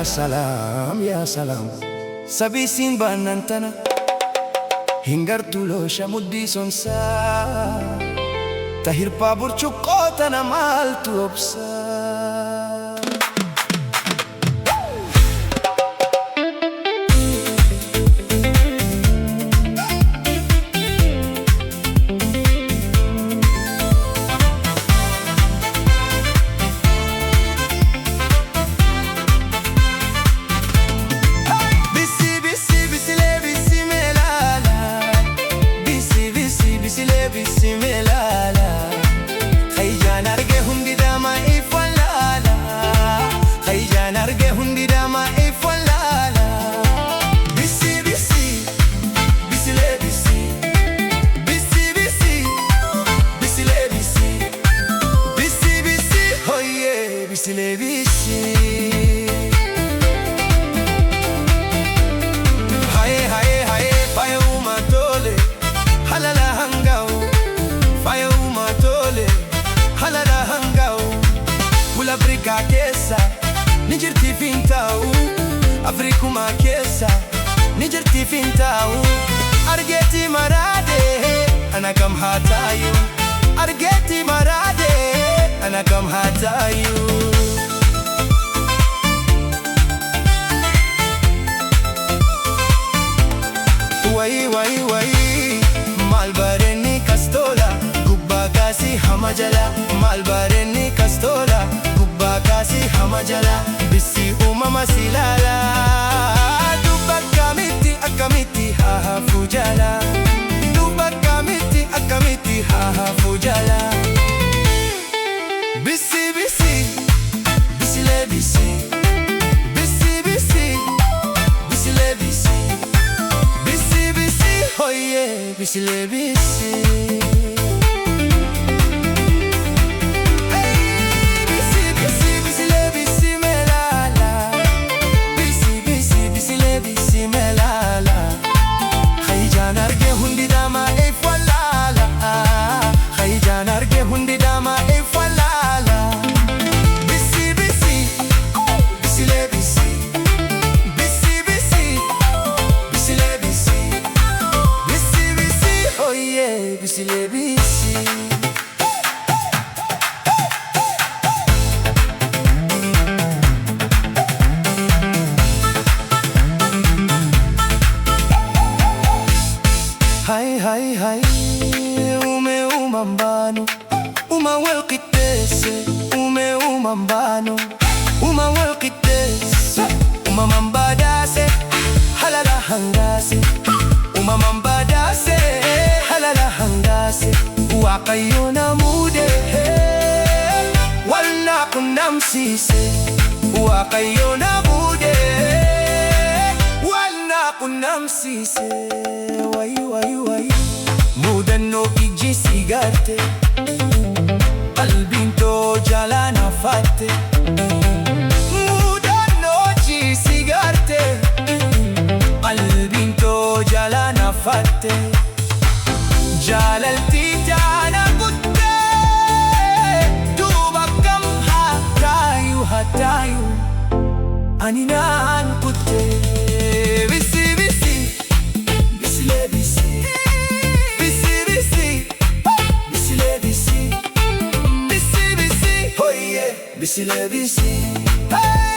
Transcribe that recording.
salam, ya salam. Sabisin ba nantana hingartulo siya mudi sonsa tahir pabur cukota na mal tuopsa. Afrika keessa ni jirti fintaa'u Afrikuma keessa ni jirti fintaa'u argeeti maraade ana kam hataayu argeeti maraade ana kam hataayu. Way malbareni kastola gubba kasi hamajala malbareni kastola kasi hamajala bisi umama silala dubakamiti akamiti hahafujala dubakamiti akamiti hahafujala bisi bisi bisi le bisi bisi bisi bisi le bisi bisi bisi oh yeah bisi le bisi. Hai ume umambano uma welqitese ume umambano uma welqitese uma mambadase halala hangase uma mambadase halala hangase waqayuna mude walna kunamsise waqayuna mude walna kunamsise way mudanno igi sigarte qalbinto jalana fatte mudanno igi sigarte qalbinto jalana fatte jalalti jana kutte dubakam hatayu aninan kutte bisi le bisi.